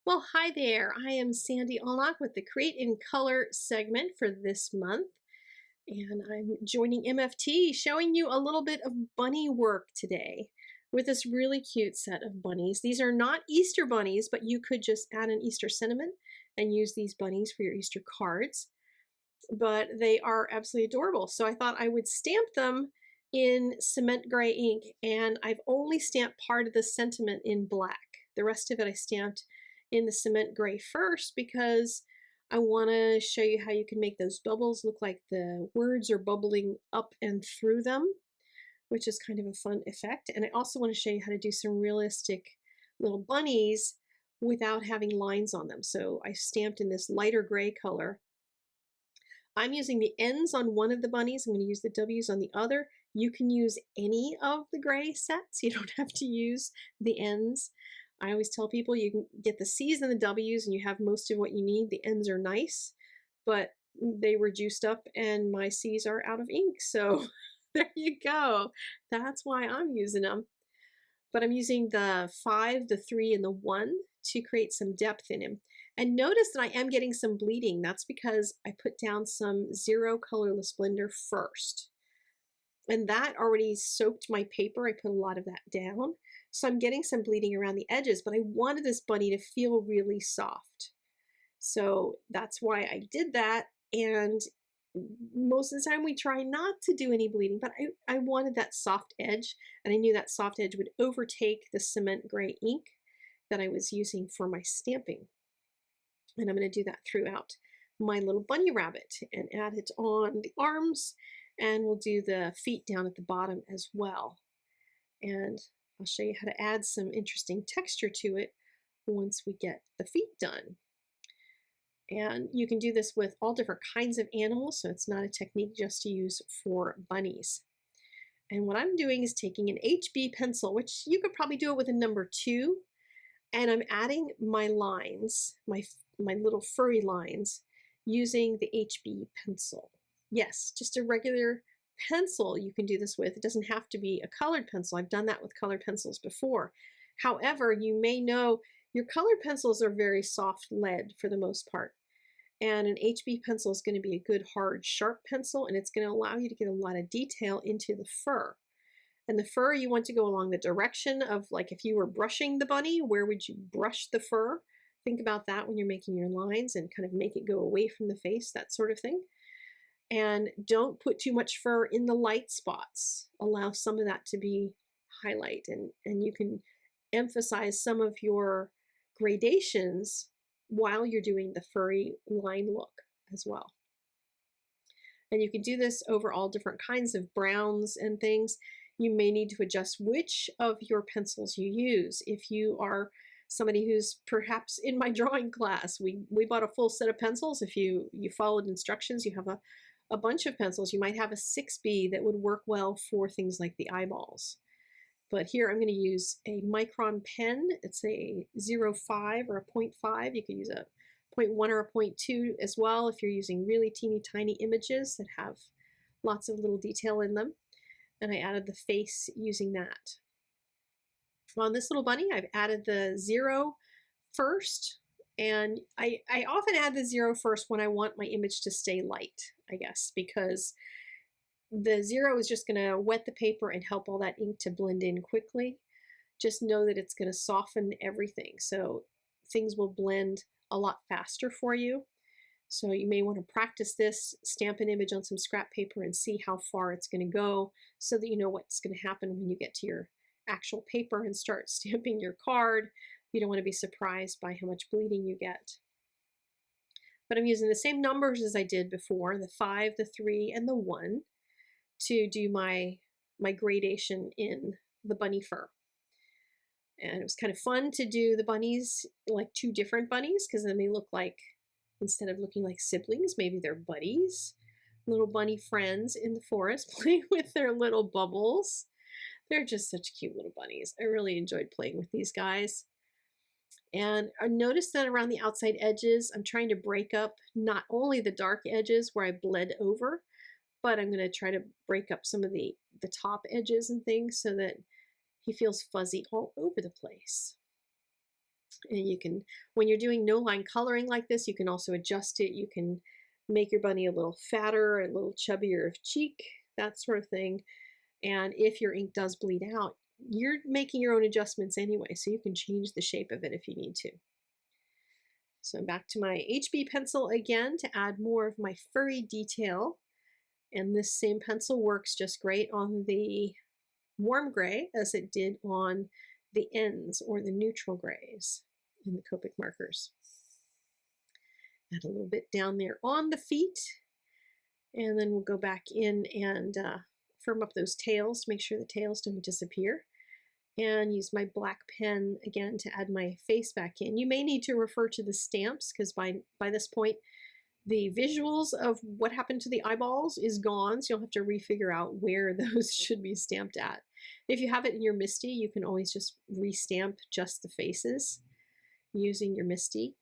Well, hi there. I am Sandy Allnock with the Create in Color segment for this month. And I'm joining MFT, showing you a little bit of bunny work today with this really cute set of bunnies. These are not Easter bunnies, but you could just add an Easter sentiment and use these bunnies for your Easter cards. But they are absolutely adorable. So I thought I would stamp them in cement gray ink, and I've only stamped part of the sentiment in black. The rest of it I stamped in the cement gray first because I want to show you how you can make those bubbles look like the words are bubbling up and through them, which is kind of a fun effect. And I also want to show you how to do some realistic little bunnies without having lines on them. So I stamped in this lighter gray color. I'm using the N's on one of the bunnies. I'm going to use the W's on the other. You can use any of the gray sets. You don't have to use the N's. I always tell people you can get the C's and the W's and you have most of what you need. The N's are nice, but they were juiced up and my C's are out of ink. So there you go. That's why I'm using them. But I'm using the 5, the 3, and the 1 to create some depth in him. And notice that I am getting some bleeding. That's because I put down some 0 colorless blender first. And that already soaked my paper. I put a lot of that down. So I'm getting some bleeding around the edges, but I wanted this bunny to feel really soft. So that's why I did that. And most of the time we try not to do any bleeding, but I wanted that soft edge, and I knew that soft edge would overtake the cement gray ink that I was using for my stamping. And I'm going to do that throughout my little bunny rabbit and add it on the arms, and we'll do the feet down at the bottom as well. And I'll show you how to add some interesting texture to it once we get the feet done. And you can do this with all different kinds of animals, so it's not a technique just to use for bunnies. And what I'm doing is taking an HB pencil, which you could probably do it with a number 2, and I'm adding my lines, my little furry lines, using the HB pencil. Yes, just a regular pencil you can do this with. It doesn't have to be a colored pencil. I've done that with colored pencils before. However, you may know your colored pencils are very soft lead for the most part. And an HB pencil is going to be a good, hard, sharp pencil, and it's going to allow you to get a lot of detail into the fur. And the fur, you want to go along the direction of, like, if you were brushing the bunny, where would you brush the fur? Think about that when you're making your lines and kind of make it go away from the face, that sort of thing. And don't put too much fur in the light spots. Allow some of that to be highlight, and you can emphasize some of your gradations while you're doing the furry line look as well. And you can do this over all different kinds of browns and things. You may need to adjust which of your pencils you use. If you are somebody who's perhaps in my drawing class, we bought a full set of pencils. If you followed instructions, you have a bunch of pencils. You might have a 6B that would work well for things like the eyeballs. But here I'm going to use a micron pen. It's a 0.5 or a 0.5. You could use a 0.1 or a 0.2 as well if you're using really teeny tiny images that have lots of little detail in them. And I added the face using that. On this little bunny, I've added the 0 first. And I often add the 0 first when I want my image to stay light, I guess, because the 0 is just going to wet the paper and help all that ink to blend in quickly. Just know that it's going to soften everything, so things will blend a lot faster for you. So you may want to practice this, stamp an image on some scrap paper and see how far it's going to go so that you know what's going to happen when you get to your actual paper and start stamping your card. You don't want to be surprised by how much bleeding you get. But I'm using the same numbers as I did before, the 5, the 3, and the 1, to do my gradation in the bunny fur. And it was kind of fun to do the bunnies, like 2 different bunnies, because then they look like, instead of looking like siblings, maybe they're buddies, little bunny friends in the forest playing with their little bubbles. They're just such cute little bunnies. I really enjoyed playing with these guys. And I noticed that around the outside edges, I'm trying to break up not only the dark edges where I bled over, but I'm going to try to break up some of the top edges and things so that he feels fuzzy all over the place. And you can, when you're doing no line coloring like this, you can also adjust it. You can make your bunny a little fatter, a little chubbier of cheek, that sort of thing. And if your ink does bleed out, you're making your own adjustments anyway, so you can change the shape of it if you need to. So back to my HB pencil again to add more of my furry detail. And this same pencil works just great on the warm gray as it did on the ends or the neutral grays in the Copic markers. Add a little bit down there on the feet, and then we'll go back in and firm up those tails to make sure the tails don't disappear, and use my black pen again to add my face back in. You may need to refer to the stamps because by this point the visuals of what happened to the eyeballs is gone, so you'll have to refigure out where those should be stamped at. If you have it in your MISTI, you can always just restamp just the faces using your MISTI.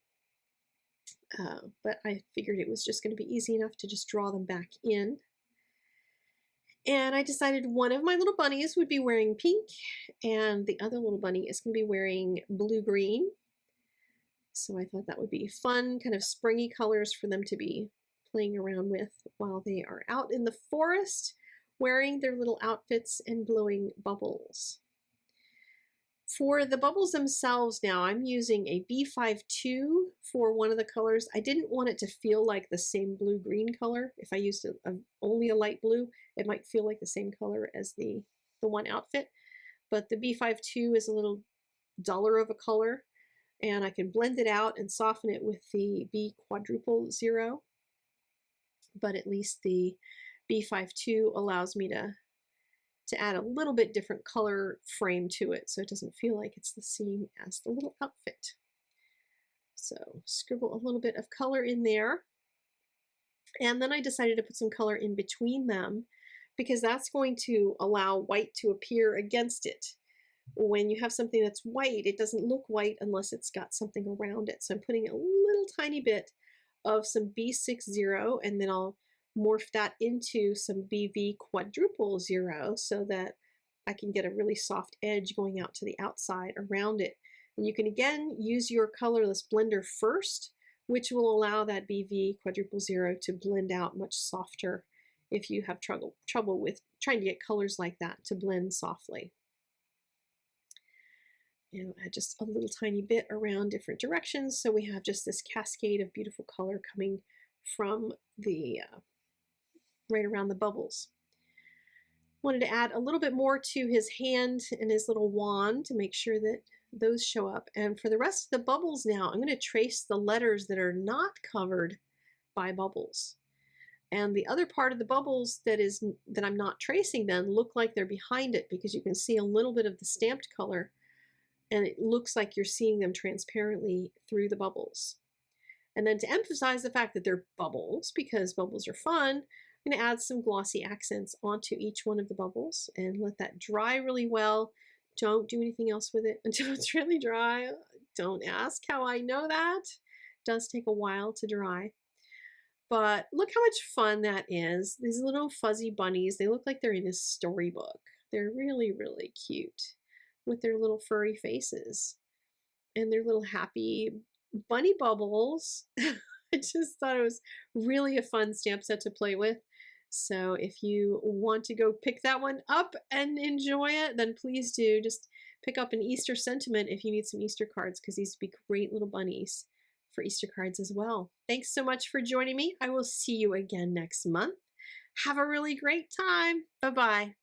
But I figured it was just going to be easy enough to just draw them back in. And I decided one of my little bunnies would be wearing pink, and the other little bunny is going to be wearing blue-green. So I thought that would be fun, kind of springy colors for them to be playing around with while they are out in the forest, wearing their little outfits and blowing bubbles. For the bubbles themselves now, I'm using a B52 for one of the colors. I didn't want it to feel like the same blue-green color. If I used only a light blue, it might feel like the same color as the one outfit. But the B52 is a little duller of a color, and I can blend it out and soften it with the B quadruple 0. But at least the B52 allows me to add a little bit different color frame to it, so it doesn't feel like it's the same as the little outfit. So scribble a little bit of color in there, and then I decided to put some color in between them because that's going to allow white to appear against it. When you have something that's white, it doesn't look white unless it's got something around it. So I'm putting a little tiny bit of some B60, and then I'll morph that into some BV quadruple 0 so that I can get a really soft edge going out to the outside around it. And you can again use your colorless blender first, which will allow that BV quadruple 0 to blend out much softer if you have trouble with trying to get colors like that to blend softly. And add just a little tiny bit around different directions so we have just this cascade of beautiful color coming from the right around the bubbles. Wanted to add a little bit more to his hand and his little wand to make sure that those show up. And for the rest of the bubbles now, I'm going to trace the letters that are not covered by bubbles. And the other part of the bubbles that I'm not tracing then look like they're behind it because you can see a little bit of the stamped color, and it looks like you're seeing them transparently through the bubbles. And then to emphasize the fact that they're bubbles, because bubbles are fun, I'm going to add some glossy accents onto each one of the bubbles and let that dry really well. Don't do anything else with it until it's really dry. Don't ask how I know that. It does take a while to dry. But look how much fun that is. These little fuzzy bunnies, they look like they're in a storybook. They're really, really cute with their little furry faces and their little happy bunny bubbles. I just thought it was really a fun stamp set to play with. So if you want to go pick that one up and enjoy it, then please do. Just pick up an Easter sentiment if you need some Easter cards, because these would be great little bunnies for Easter cards as well. Thanks so much for joining me. I will see you again next month. Have a really great time. Bye-bye.